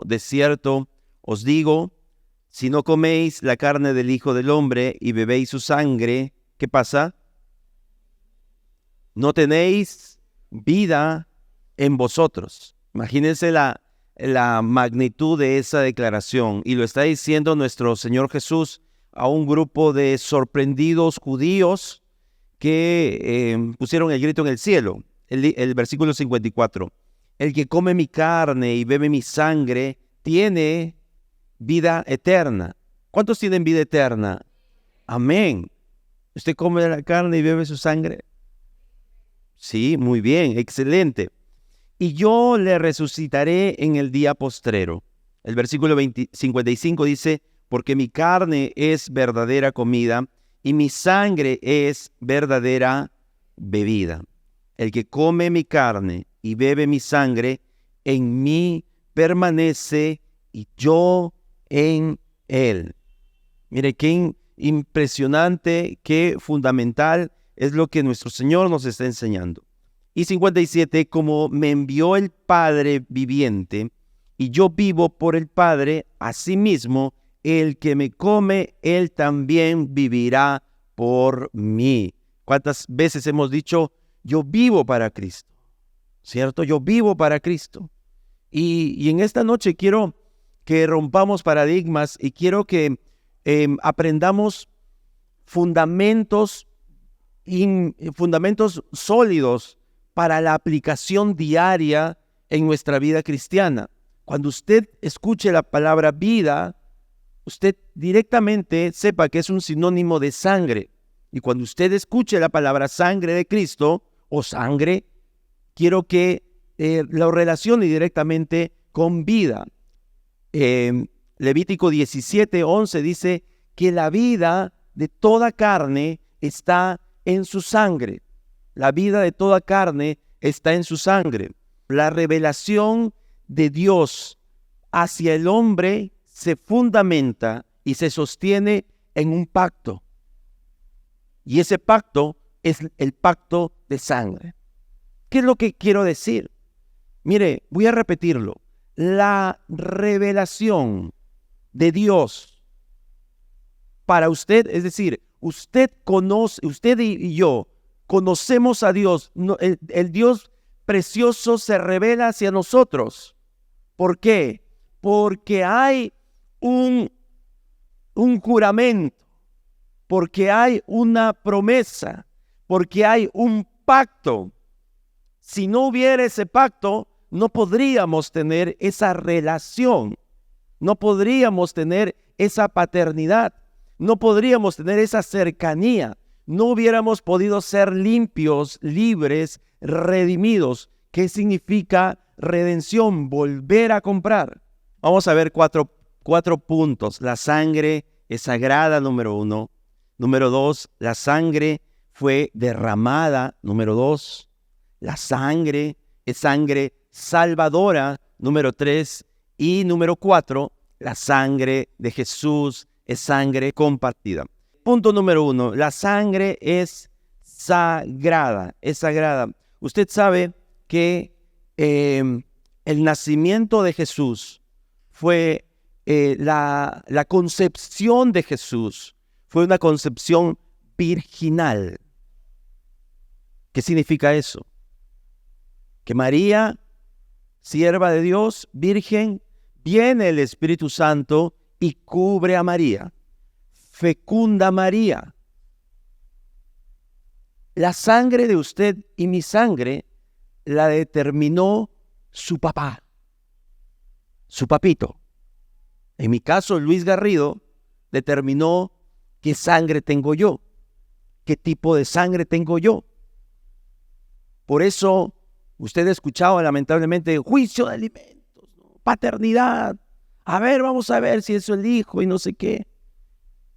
de cierto, os digo, si no coméis la carne del Hijo del Hombre y bebéis su sangre, ¿qué pasa? No tenéis vida en vosotros. Imagínense la magnitud de esa declaración. Y lo está diciendo nuestro Señor Jesús a un grupo de sorprendidos judíos que pusieron el grito en el cielo. El versículo 54. El que come mi carne y bebe mi sangre tiene vida eterna. ¿Cuántos tienen vida eterna? Amén. ¿Usted come la carne y bebe su sangre? Sí, muy bien, excelente. Y yo le resucitaré en el día postrero. El versículo 55 dice, porque mi carne es verdadera comida y mi sangre es verdadera bebida. El que come mi carne y bebe mi sangre, en mí permanece y yo en él. Mire, qué impresionante, qué fundamental es lo que nuestro Señor nos está enseñando. Y 57, como me envió el Padre viviente, y yo vivo por el Padre, asimismo, el que me come, él también vivirá por mí. ¿Cuántas veces hemos dicho, yo vivo para Cristo? ¿Cierto? Yo vivo para Cristo. Y en esta noche quiero que rompamos paradigmas y quiero que aprendamos fundamentos sólidos para la aplicación diaria en nuestra vida cristiana. Cuando usted escuche la palabra vida, usted directamente sepa que es un sinónimo de sangre. Y cuando usted escuche la palabra sangre de Cristo o sangre, quiero que lo relacione directamente con vida. Levítico 17:11 dice que la vida de toda carne está en su sangre. La vida de toda carne está en su sangre. La revelación de Dios hacia el hombre se fundamenta y se sostiene en un pacto. Y ese pacto es el pacto de sangre. ¿Qué es lo que quiero decir? Mire, voy a repetirlo. La revelación de Dios para usted, es decir, usted y yo conocemos a Dios. El Dios precioso se revela hacia nosotros. ¿Por qué? Porque hay un juramento, porque hay una promesa, porque hay un pacto. Si no hubiera ese pacto, no podríamos tener esa relación, no podríamos tener esa paternidad, no podríamos tener esa cercanía, no hubiéramos podido ser limpios, libres, redimidos. ¿Qué significa redención? Volver a comprar. Vamos a ver cuatro puntos. La sangre es sagrada, número 1. Número 2, la sangre fue derramada. Número 2, la sangre es sangre salvadora. Número 3. Y número 4, la sangre de Jesús es sangre compartida. Punto número 1, la sangre es sagrada, es sagrada. Usted sabe que el nacimiento de Jesús fue la concepción de Jesús, fue una concepción virginal. ¿Qué significa eso? Que María, sierva de Dios, virgen, viene el Espíritu Santo y cubre a María, fecunda a María. La sangre de usted y mi sangre la determinó su papá, su papito. En mi caso, Luis Garrido determinó qué sangre tengo yo, qué tipo de sangre tengo yo. Por eso, usted ha escuchado lamentablemente juicio de alimentos, ¿no? Paternidad. A ver, vamos a ver si eso es el hijo y no sé qué.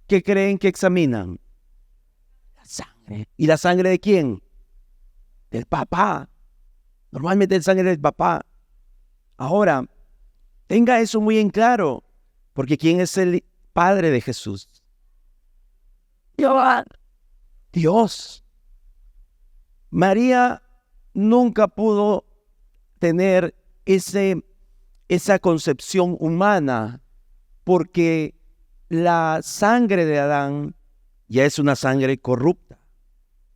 ¿Qué creen que examinan? La sangre. ¿Y la sangre de quién? Del papá. Normalmente la sangre del papá. Ahora, tenga eso muy en claro, porque ¿quién es el padre de Jesús? Dios. María nunca pudo tener ese esa concepción humana, porque la sangre de Adán ya es una sangre corrupta,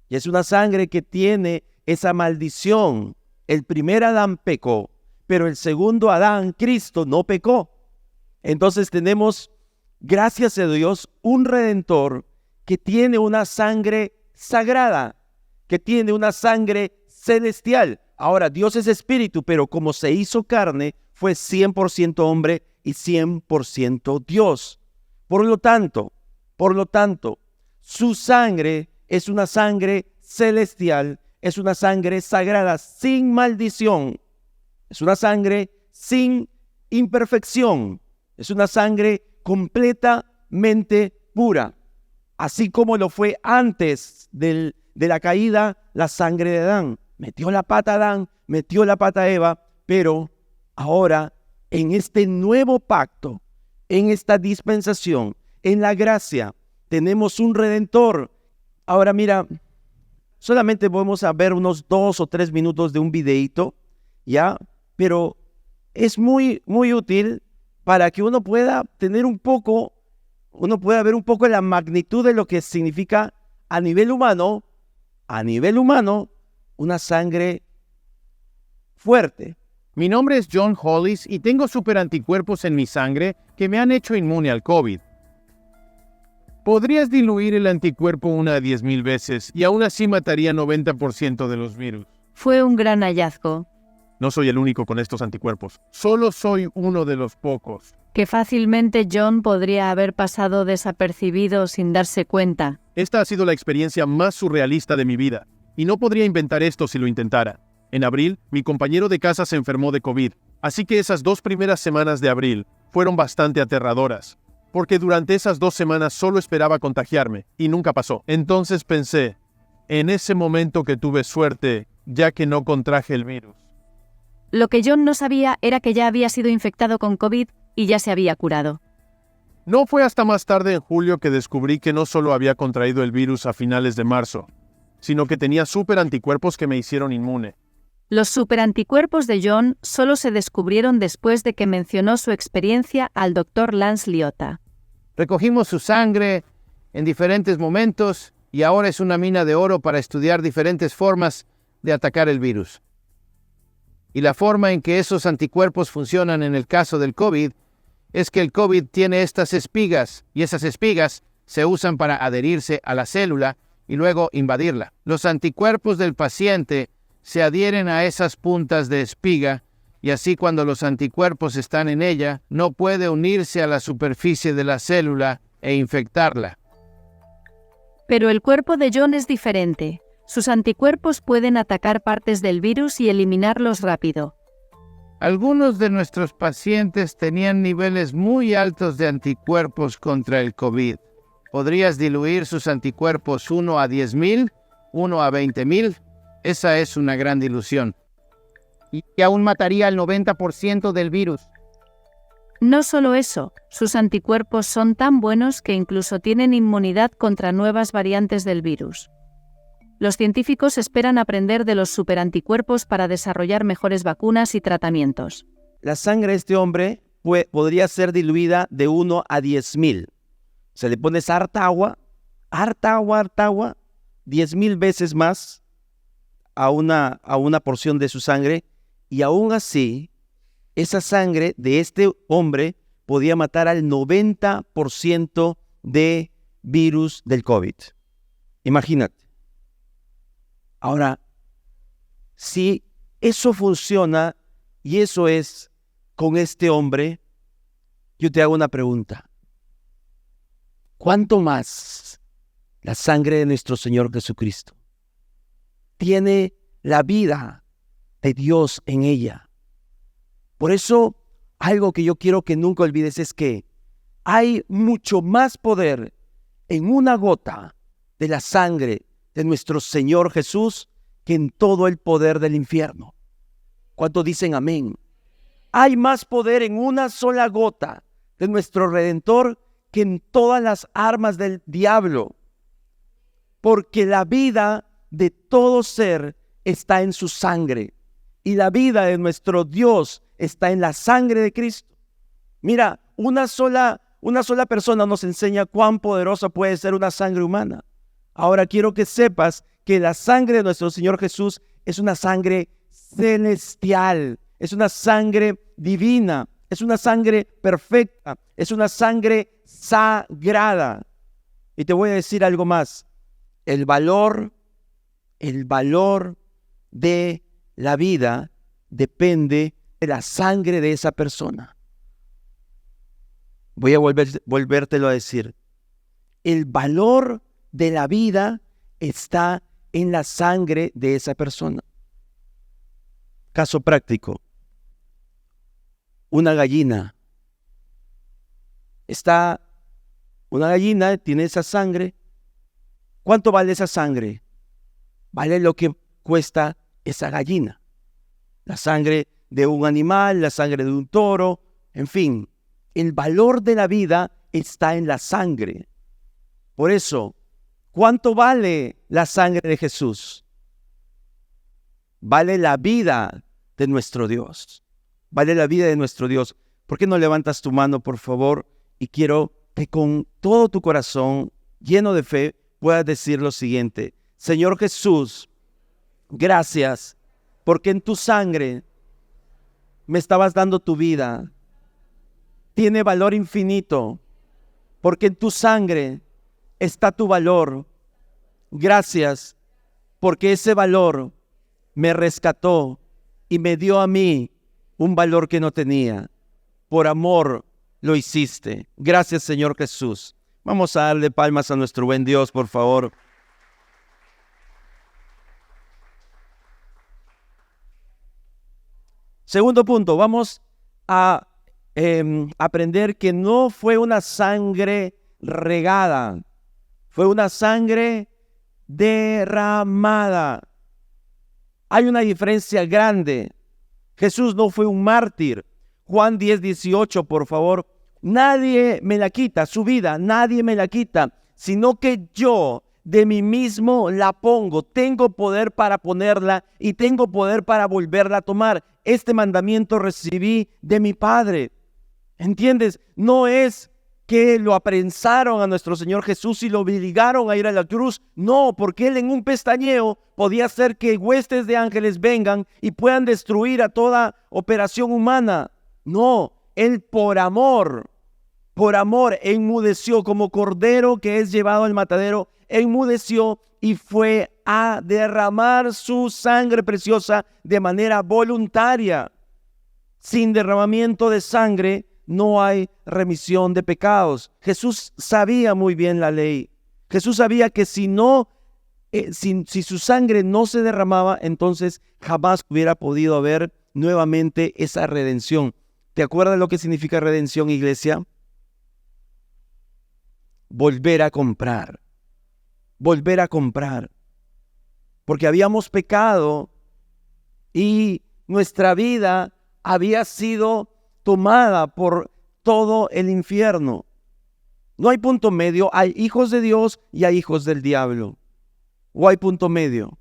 ya es una sangre que tiene esa maldición. El primer Adán pecó, pero el segundo Adán, Cristo, no pecó. Entonces tenemos, gracias a Dios, un Redentor que tiene una sangre sagrada, que tiene una sangre celestial. Ahora, Dios es espíritu, pero como se hizo carne, fue 100% hombre y 100% Dios. Por lo tanto, su sangre es una sangre celestial, es una sangre sagrada, sin maldición. Es una sangre sin imperfección. Es una sangre completamente pura. Así como lo fue antes de la caída, la sangre de Adán. Metió la pata Adán, metió la pata Eva, pero ahora en este nuevo pacto, en esta dispensación, en la gracia, tenemos un Redentor. Ahora mira, solamente podemos ver unos 2 o 3 minutos de un videíto, ¿ya? Pero es muy, muy útil para que uno pueda tener uno pueda ver un poco la magnitud de lo que significa a nivel humano, una sangre fuerte. Mi nombre es John Hollis y tengo superanticuerpos en mi sangre que me han hecho inmune al COVID. Podrías diluir el anticuerpo una a 10,000 veces y aún así mataría 90% de los virus. Fue un gran hallazgo. No soy el único con estos anticuerpos, solo soy uno de los pocos. Que fácilmente John podría haber pasado desapercibido sin darse cuenta. Esta ha sido la experiencia más surrealista de mi vida, y no podría inventar esto si lo intentara. En abril, mi compañero de casa se enfermó de COVID, así que esas 2 primeras semanas de abril fueron bastante aterradoras, porque durante esas 2 semanas solo esperaba contagiarme, y nunca pasó. Entonces pensé, en ese momento que tuve suerte, ya que no contraje el virus. Lo que John no sabía era que ya había sido infectado con COVID y ya se había curado. No fue hasta más tarde en julio que descubrí que no solo había contraído el virus a finales de marzo, sino que tenía superanticuerpos que me hicieron inmune. Los superanticuerpos de John solo se descubrieron después de que mencionó su experiencia al Dr. Lance Liotta. Recogimos su sangre en diferentes momentos y ahora es una mina de oro para estudiar diferentes formas de atacar el virus. Y la forma en que esos anticuerpos funcionan en el caso del COVID es que el COVID tiene estas espigas y esas espigas se usan para adherirse a la célula y luego invadirla. Los anticuerpos del paciente se adhieren a esas puntas de espiga y así cuando los anticuerpos están en ella, no puede unirse a la superficie de la célula e infectarla. Pero el cuerpo de John es diferente. Sus anticuerpos pueden atacar partes del virus y eliminarlos rápido. Algunos de nuestros pacientes tenían niveles muy altos de anticuerpos contra el COVID. ¿Podrías diluir sus anticuerpos 1 a 10,000, 1 a 20,000? Esa es una gran dilución. Y que aún mataría el 90% del virus. No solo eso, sus anticuerpos son tan buenos que incluso tienen inmunidad contra nuevas variantes del virus. Los científicos esperan aprender de los superanticuerpos para desarrollar mejores vacunas y tratamientos. La sangre de este hombre podría ser diluida de 1 a 10,000. Se le pones harta agua, 10,000 veces más a una porción de su sangre, y aún así, esa sangre de este hombre podía matar al 90% de virus del COVID. Imagínate. Ahora, si eso funciona y eso es con este hombre, yo te hago una pregunta. ¿Cuánto más la sangre de nuestro Señor Jesucristo tiene la vida de Dios en ella? Por eso, algo que yo quiero que nunca olvides es que hay mucho más poder en una gota de la sangre de nuestro Señor Jesús que en todo el poder del infierno. ¿Cuántos dicen amén? Hay más poder en una sola gota de nuestro Redentor que en todas las armas del diablo, porque la vida de todo ser está en su sangre y la vida de nuestro Dios está en la sangre de Cristo. Mira, una sola persona nos enseña cuán poderosa puede ser una sangre humana. Ahora quiero que sepas que la sangre de nuestro Señor Jesús es una sangre celestial, es una sangre divina, es una sangre perfecta, es una sangre sagrada. Y te voy a decir algo más. El valor de la vida depende de la sangre de esa persona. Voy a volvértelo a decir. El valor de la vida está en la sangre de esa persona. Caso práctico. Una gallina. Una gallina tiene esa sangre. ¿Cuánto vale esa sangre? Vale lo que cuesta esa gallina. La sangre de un animal, la sangre de un toro, en fin. El valor de la vida está en la sangre. Por eso, ¿cuánto vale la sangre de Jesús? Vale la vida de nuestro Dios. Vale la vida de nuestro Dios. ¿Por qué no levantas tu mano, por favor? Y quiero que con todo tu corazón, lleno de fe, puedas decir lo siguiente. Señor Jesús, gracias, porque en tu sangre me estabas dando tu vida. Tiene valor infinito, porque en tu sangre está tu valor. Gracias, porque ese valor me rescató y me dio a mí un valor que no tenía. Por amor lo hiciste. Gracias, Señor Jesús. Vamos a darle palmas a nuestro buen Dios, por favor. Segundo punto, vamos a aprender que no fue una sangre regada, fue una sangre derramada. Hay una diferencia grande. Jesús no fue un mártir. Juan 10:18, por favor. Nadie me la quita, su vida, nadie me la quita, sino que yo de mí mismo la pongo. Tengo poder para ponerla y tengo poder para volverla a tomar. Este mandamiento recibí de mi Padre. ¿Entiendes? No es que lo apresaron a nuestro Señor Jesús y lo obligaron a ir a la cruz. No, porque Él en un pestañeo podía hacer que huestes de ángeles vengan y puedan destruir a toda operación humana. No, Él por amor enmudeció como cordero que es llevado al matadero, enmudeció y fue a derramar su sangre preciosa de manera voluntaria. Sin derramamiento de sangre no hay remisión de pecados. Jesús sabía muy bien la ley. Jesús sabía que si su sangre no se derramaba, entonces jamás hubiera podido haber nuevamente esa redención. ¿Te acuerdas lo que significa redención, iglesia? Volver a comprar. Volver a comprar. Porque habíamos pecado y nuestra vida había sido tomada por todo el infierno. No hay punto medio, hay hijos de Dios y hay hijos del diablo. O hay punto medio.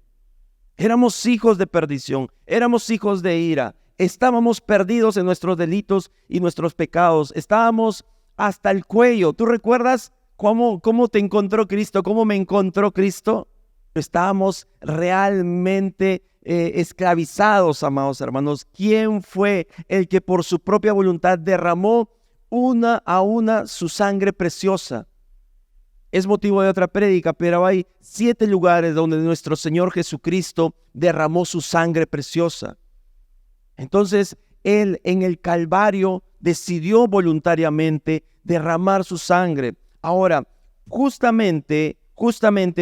Éramos hijos de perdición, éramos hijos de ira, estábamos perdidos en nuestros delitos y nuestros pecados, estábamos hasta el cuello. ¿Tú recuerdas cómo te encontró Cristo? ¿Cómo me encontró Cristo? Estábamos realmente esclavizados, amados hermanos. ¿Quién fue el que por su propia voluntad derramó una a una su sangre preciosa? Es motivo de otra prédica, pero hay 7 lugares donde nuestro Señor Jesucristo derramó su sangre preciosa. Entonces, Él en el Calvario decidió voluntariamente derramar su sangre. Ahora, justamente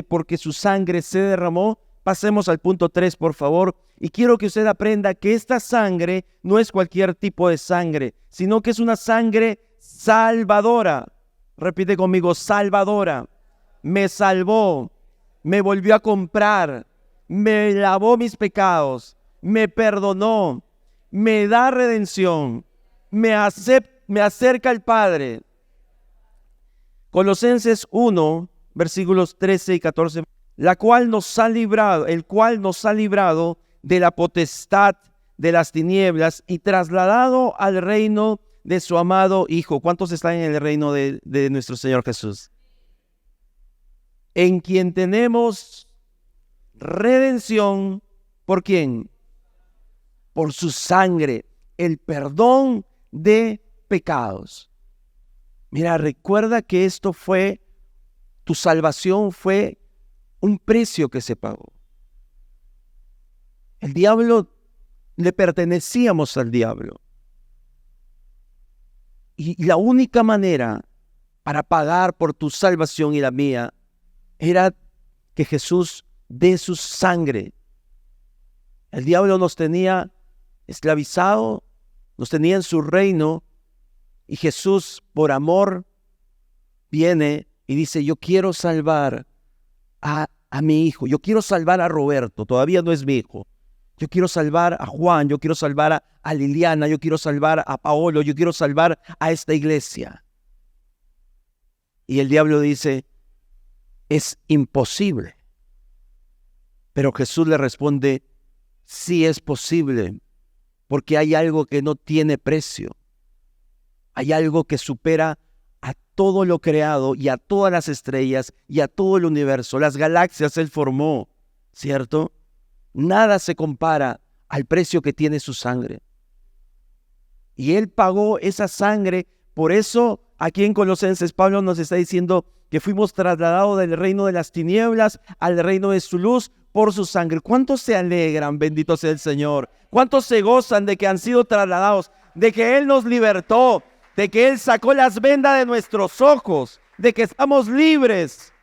porque su sangre se derramó, pasemos al punto 3, por favor. Y quiero que usted aprenda que esta sangre no es cualquier tipo de sangre, sino que es una sangre salvadora. Repite conmigo, salvadora. Me salvó, me volvió a comprar, me lavó mis pecados, me perdonó, me da redención, me acerca al Padre. Colosenses 1, versículos 13 y 14, el cual nos ha librado de la potestad de las tinieblas y trasladado al reino de su amado Hijo. ¿Cuántos están en el reino de nuestro Señor Jesús? En quien tenemos redención. ¿Por quién? Por su sangre, el perdón de pecados. Mira, recuerda que esto fue, tu salvación fue un precio que se pagó. El diablo, le pertenecíamos al diablo. Y la única manera para pagar por tu salvación y la mía era que Jesús dé su sangre. El diablo nos tenía esclavizado, nos tenía en su reino, y Jesús, por amor, viene y dice: yo quiero salvar a mi hijo, yo quiero salvar a Roberto, todavía no es mi hijo. Yo quiero salvar a Juan, yo quiero salvar a Liliana, yo quiero salvar a Paolo, yo quiero salvar a esta iglesia. Y el diablo dice: es imposible. Pero Jesús le responde: sí es posible, porque hay algo que no tiene precio. Hay algo que supera a todo lo creado y a todas las estrellas y a todo el universo. Las galaxias Él formó, ¿cierto? Nada se compara al precio que tiene su sangre. Y Él pagó esa sangre. Por eso aquí en Colosenses Pablo nos está diciendo que fuimos trasladados del reino de las tinieblas al reino de su luz por su sangre. ¿Cuántos se alegran, bendito sea el Señor? ¿Cuántos se gozan de que han sido trasladados? De que Él nos libertó, de que Él sacó las vendas de nuestros ojos, de que estamos libres.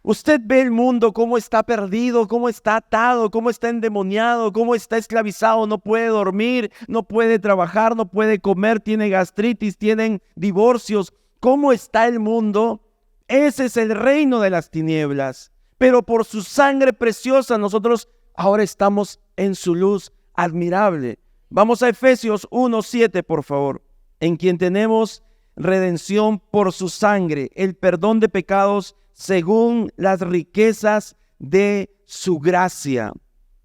Usted ve el mundo, cómo está perdido, cómo está atado, cómo está endemoniado, cómo está esclavizado, no puede dormir, no puede trabajar, no puede comer, tiene gastritis, tienen divorcios. ¿Cómo está el mundo? Ese es el reino de las tinieblas. Pero por su sangre preciosa nosotros ahora estamos en su luz admirable. Vamos a Efesios 1:7, por favor. En quien tenemos redención por su sangre, el perdón de pecados según las riquezas de su gracia.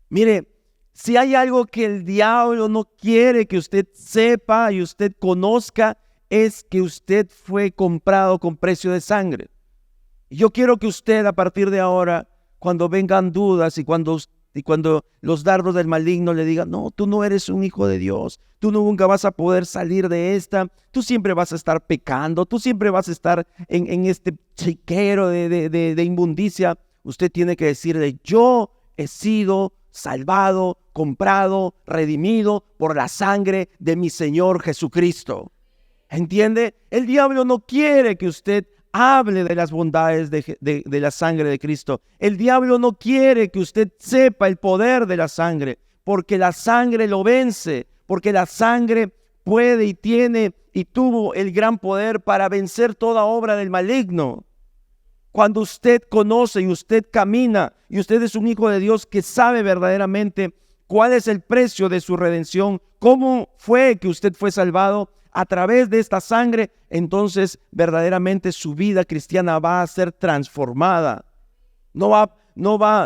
Mire, si hay algo que el diablo no quiere que usted sepa y usted conozca, es que usted fue comprado con precio de sangre. Y yo quiero que usted, a partir de ahora, cuando vengan dudas y cuando los dardos del maligno le digan: no, tú no eres un hijo de Dios, tú nunca vas a poder salir de esta, tú siempre vas a estar pecando, tú siempre vas a estar en este chiquero de inmundicia. Usted tiene que decirle: yo he sido salvado, comprado, redimido por la sangre de mi Señor Jesucristo. ¿Entiende? El diablo no quiere que usted hable de las bondades de la sangre de Cristo. El diablo no quiere que usted sepa el poder de la sangre, porque la sangre lo vence, porque la sangre puede y tiene y tuvo el gran poder para vencer toda obra del maligno. Cuando usted conoce y usted camina y usted es un hijo de Dios que sabe verdaderamente cuál es el precio de su redención, cómo fue que usted fue salvado a través de esta sangre, entonces verdaderamente su vida cristiana va a ser transformada. No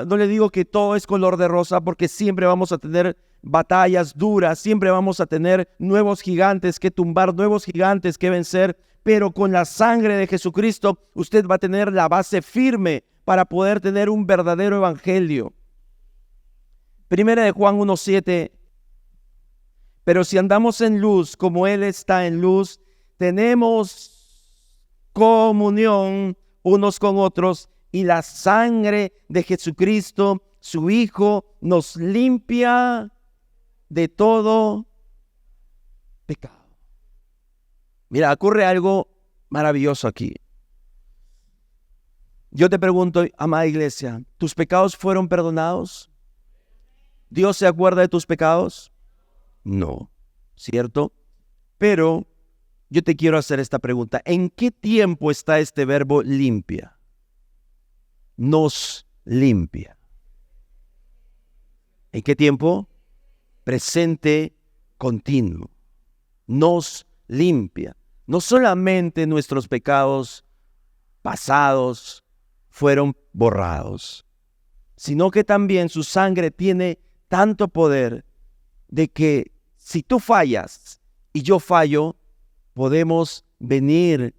le digo que todo es color de rosa, porque siempre vamos a tener batallas duras, siempre vamos a tener nuevos gigantes que tumbar, nuevos gigantes que vencer, pero con la sangre de Jesucristo usted va a tener la base firme para poder tener un verdadero evangelio. Primera de Juan 1:7. Pero si andamos en luz, como Él está en luz, tenemos comunión unos con otros, y la sangre de Jesucristo, su Hijo, nos limpia de todo pecado. Mira, ocurre algo maravilloso aquí. Yo te pregunto, amada iglesia, ¿tus pecados fueron perdonados? ¿Dios se acuerda de tus pecados? No, ¿cierto? Pero yo te quiero hacer esta pregunta. ¿En qué tiempo está este verbo limpia? Nos limpia. ¿En qué tiempo? Presente continuo. Nos limpia. No solamente nuestros pecados pasados fueron borrados, sino que también su sangre tiene tanto poder de que si tú fallas y yo fallo, podemos venir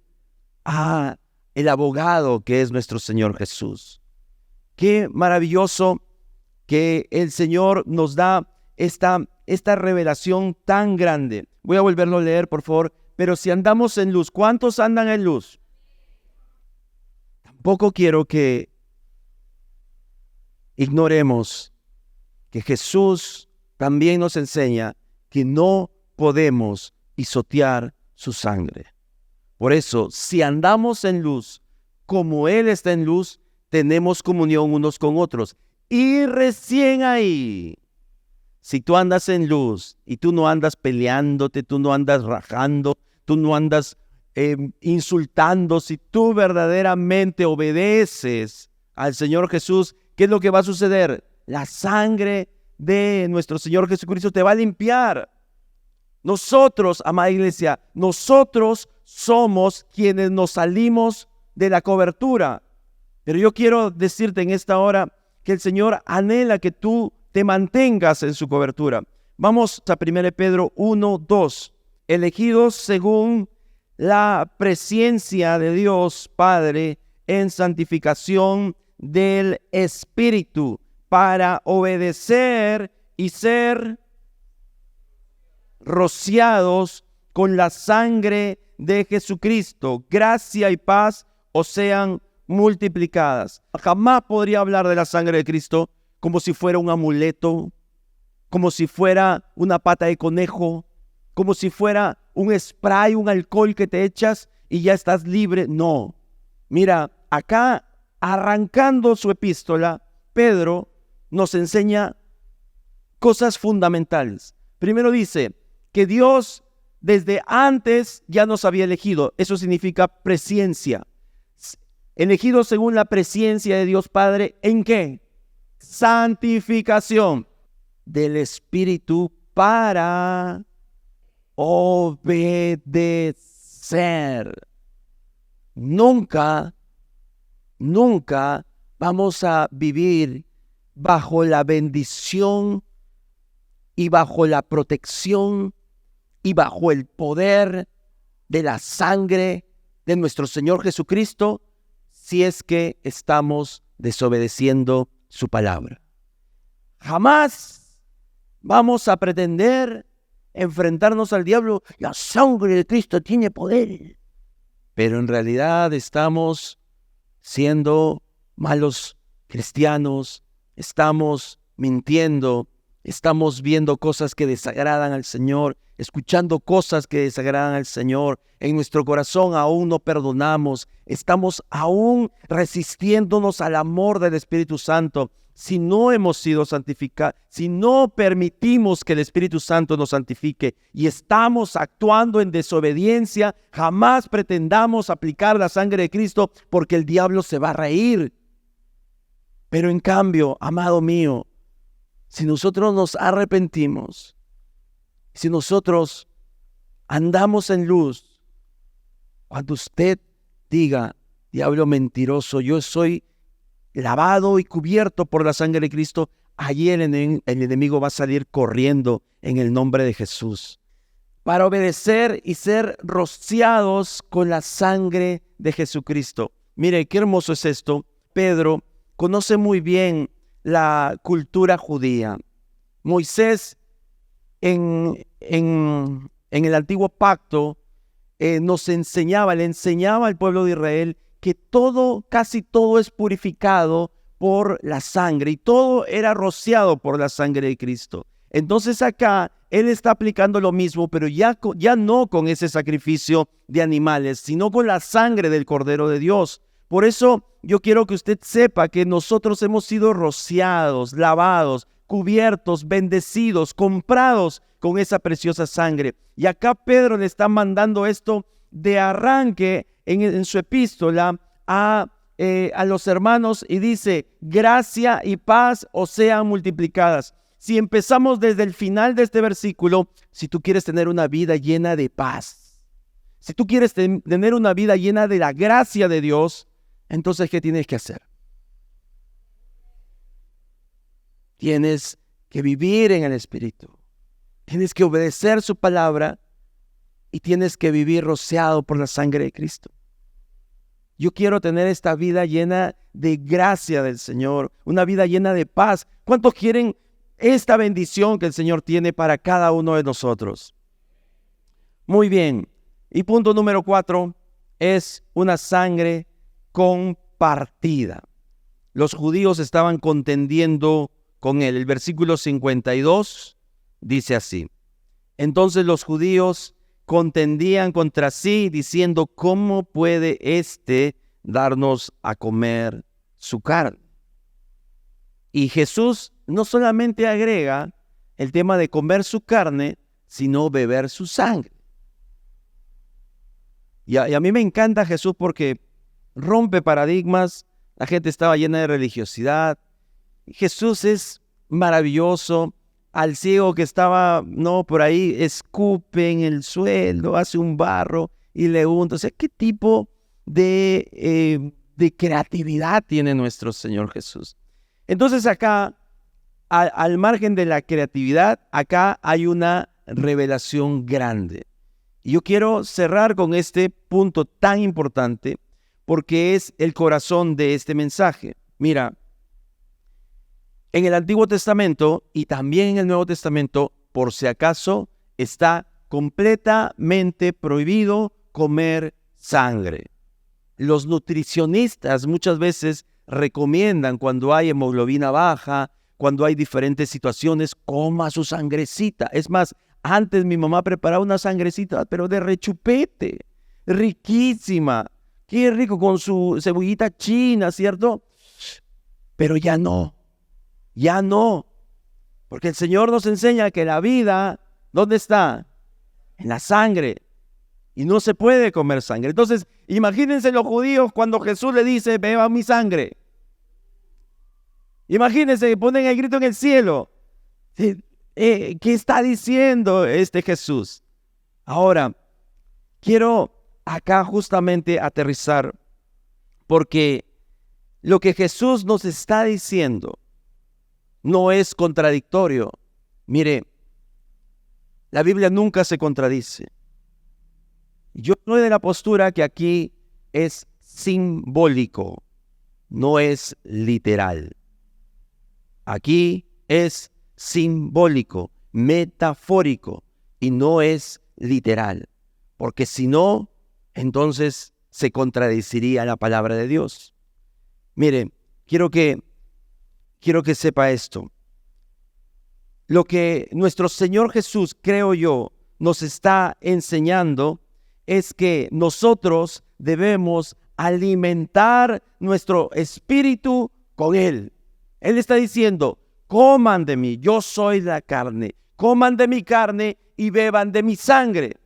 a el abogado que es nuestro Señor Jesús. Qué maravilloso que el Señor nos da esta revelación tan grande. Voy a volverlo a leer, por favor. Pero si andamos en luz, ¿cuántos andan en luz? Tampoco quiero que ignoremos que Jesús también nos enseña que no podemos pisotear su sangre. Por eso, si andamos en luz, como Él está en luz, tenemos comunión unos con otros. Y recién ahí, si tú andas en luz y tú no andas peleándote, tú no andas rajando, tú no andas insultando, si tú verdaderamente obedeces al Señor Jesús, ¿qué es lo que va a suceder? La sangre de nuestro Señor Jesucristo te va a limpiar. Nosotros, amada iglesia, nosotros somos quienes nos salimos de la cobertura. Pero yo quiero decirte en esta hora que el Señor anhela que tú te mantengas en su cobertura. Vamos a 1 Pedro 1:2. Elegidos según la presencia de Dios Padre en santificación del Espíritu para obedecer y ser rociados con la sangre de Jesucristo. Gracia y paz os sean multiplicadas. Jamás podría hablar de la sangre de Cristo como si fuera un amuleto, como si fuera una pata de conejo, como si fuera un spray, un alcohol que te echas y ya estás libre. No. Mira, acá arrancando su epístola, Pedro nos enseña cosas fundamentales. Primero dice que Dios desde antes ya nos había elegido. Eso significa presciencia. Elegido según la presciencia de Dios Padre, ¿en qué? Santificación del Espíritu para obedecer. Nunca vamos a vivir bajo la bendición y bajo la protección y bajo el poder de la sangre de nuestro Señor Jesucristo si es que estamos desobedeciendo su palabra. Jamás vamos a pretender enfrentarnos al diablo. La sangre de Cristo tiene poder. Pero en realidad estamos siendo malos cristianos, estamos mintiendo, estamos viendo cosas que desagradan al Señor, escuchando cosas que desagradan al Señor. En nuestro corazón aún no perdonamos, estamos aún resistiéndonos al amor del Espíritu Santo. Si no hemos sido santificados, si no permitimos que el Espíritu Santo nos santifique y estamos actuando en desobediencia, jamás pretendamos aplicar la sangre de Cristo porque el diablo se va a reír. Pero en cambio, amado mío, si nosotros nos arrepentimos, si nosotros andamos en luz, cuando usted diga, diablo mentiroso, yo soy lavado y cubierto por la sangre de Cristo, allí el enemigo va a salir corriendo en el nombre de Jesús. Para obedecer y ser rociados con la sangre de Jesucristo. Mire, qué hermoso es esto. Pedro conoce muy bien la cultura judía. Moisés en el antiguo pacto le enseñaba al pueblo de Israel que casi todo es purificado por la sangre y todo era rociado por la sangre de Cristo. Entonces acá él está aplicando lo mismo, pero ya no con ese sacrificio de animales, sino con la sangre del Cordero de Dios. Por eso yo quiero que usted sepa que nosotros hemos sido rociados, lavados, cubiertos, bendecidos, comprados con esa preciosa sangre. Y acá Pedro le está mandando esto de arranque en su epístola a los hermanos y dice, gracia y paz os sean multiplicadas. Si empezamos desde el final de este versículo, si tú quieres tener una vida llena de paz, si tú quieres tener una vida llena de la gracia de Dios, entonces, ¿qué tienes que hacer? Tienes que vivir en el Espíritu. Tienes que obedecer su palabra y tienes que vivir rociado por la sangre de Cristo. Yo quiero tener esta vida llena de gracia del Señor, una vida llena de paz. ¿Cuántos quieren esta bendición que el Señor tiene para cada uno de nosotros? Muy bien. Y punto número 4 es una sangre compartida. Los judíos estaban contendiendo con él. El versículo 52 dice así: entonces los judíos contendían contra sí, diciendo, ¿cómo puede éste darnos a comer su carne? Y Jesús no solamente agrega el tema de comer su carne, sino beber su sangre. Y a mí me encanta Jesús porque rompe paradigmas. La gente estaba llena de religiosidad. Jesús es maravilloso. Al ciego que estaba por ahí, escupe en el suelo, hace un barro y le unta. O sea, ¿qué tipo de creatividad tiene nuestro Señor Jesús? Entonces acá, al margen de la creatividad, acá hay una revelación grande. Y yo quiero cerrar con este punto tan importante porque es el corazón de este mensaje. Mira, en el Antiguo Testamento y también en el Nuevo Testamento, por si acaso, está completamente prohibido comer sangre. Los nutricionistas muchas veces recomiendan cuando hay hemoglobina baja, cuando hay diferentes situaciones, coma su sangrecita. Es más, antes mi mamá preparaba una sangrecita, pero de rechupete, riquísima. Qué rico con su cebollita china, ¿cierto? Pero ya no. Ya no, porque el Señor nos enseña que la vida, ¿dónde está? En la sangre, y no se puede comer sangre. Entonces, imagínense los judíos cuando Jesús le dice, beba mi sangre. Imagínense que ponen el grito en el cielo. ¿Qué está diciendo este Jesús? Ahora, quiero acá justamente aterrizar, porque lo que Jesús nos está diciendo no es contradictorio. Mire, la Biblia nunca se contradice. Yo soy de la postura que aquí es simbólico, no es literal. Aquí es simbólico, metafórico y no es literal. Porque si no, entonces se contradeciría la palabra de Dios. Mire, quiero que sepa esto. Lo que nuestro Señor Jesús, creo yo, nos está enseñando es que nosotros debemos alimentar nuestro espíritu con Él. Él está diciendo, coman de mí, yo soy la carne, coman de mi carne y beban de mi sangre.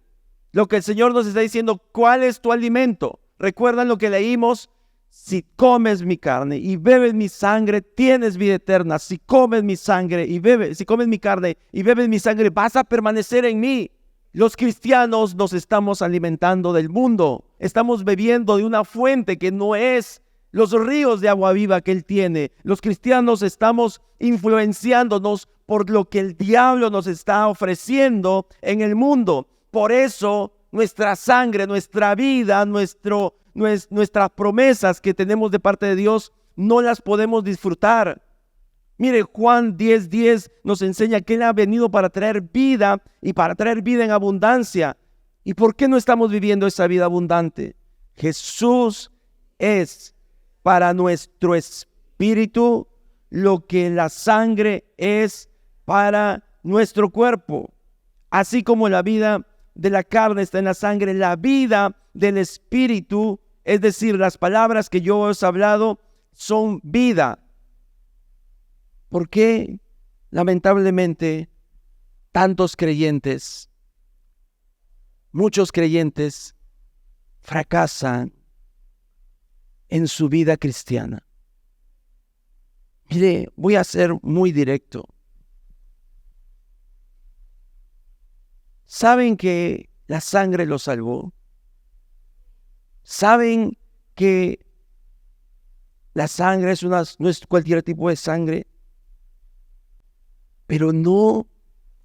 Lo que el Señor nos está diciendo, ¿cuál es tu alimento? ¿Recuerdan lo que leímos? Si comes mi carne y bebes mi sangre, tienes vida eterna. Si comes mi sangre si comes mi carne y bebes mi sangre, vas a permanecer en mí. Los cristianos nos estamos alimentando del mundo. Estamos bebiendo de una fuente que no es los ríos de agua viva que Él tiene. Los cristianos estamos influenciándonos por lo que el diablo nos está ofreciendo en el mundo. Por eso nuestra sangre, nuestra vida, nuestras promesas que tenemos de parte de Dios, no las podemos disfrutar. Mire, Juan 10:10 nos enseña que Él ha venido para traer vida y para traer vida en abundancia. ¿Y por qué no estamos viviendo esa vida abundante? Jesús es para nuestro espíritu lo que la sangre es para nuestro cuerpo. Así como la vida de la carne está en la sangre, la vida del espíritu, es decir, las palabras que yo os he hablado, son vida. ¿Por qué, lamentablemente, muchos creyentes, fracasan en su vida cristiana? Mire, voy a ser muy directo. ¿Saben que la sangre los salvó? ¿Saben que la sangre no es cualquier tipo de sangre? Pero no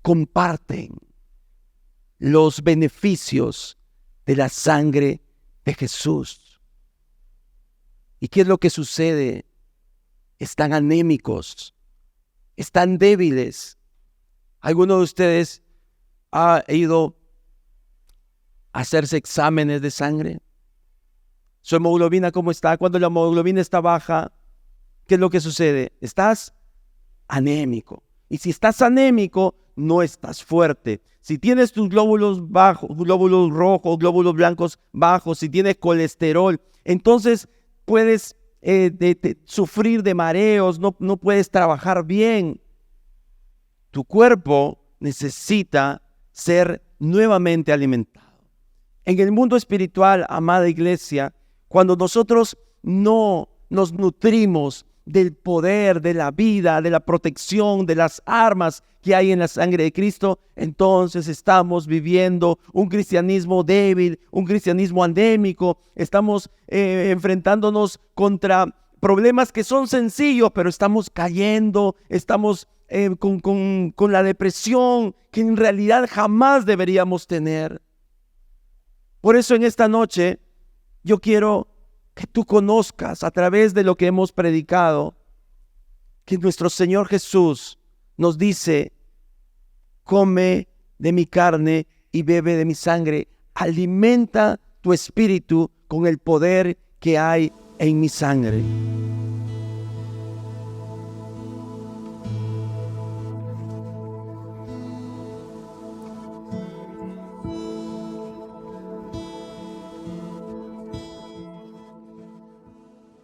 comparten los beneficios de la sangre de Jesús. ¿Y qué es lo que sucede? Están anémicos, están débiles. ¿Alguno de ustedes ha ido a hacerse exámenes de sangre? ¿Su hemoglobina cómo está? Cuando la hemoglobina está baja, ¿qué es lo que sucede? Estás anémico. Y si estás anémico, no estás fuerte. Si tienes tus glóbulos bajos, glóbulos rojos, glóbulos blancos bajos, si tienes colesterol, entonces puedes sufrir de mareos, no puedes trabajar bien. Tu cuerpo necesita ser nuevamente alimentado. En el mundo espiritual, amada iglesia, cuando nosotros no nos nutrimos del poder, de la vida, de la protección, de las armas que hay en la sangre de Cristo, entonces estamos viviendo un cristianismo débil, un cristianismo anémico. Estamos enfrentándonos contra problemas que son sencillos, pero estamos cayendo, estamos con la depresión que en realidad jamás deberíamos tener. Por eso en esta noche yo quiero que tú conozcas a través de lo que hemos predicado, que nuestro Señor Jesús nos dice: come de mi carne y bebe de mi sangre, alimenta tu espíritu con el poder que hay en mi sangre.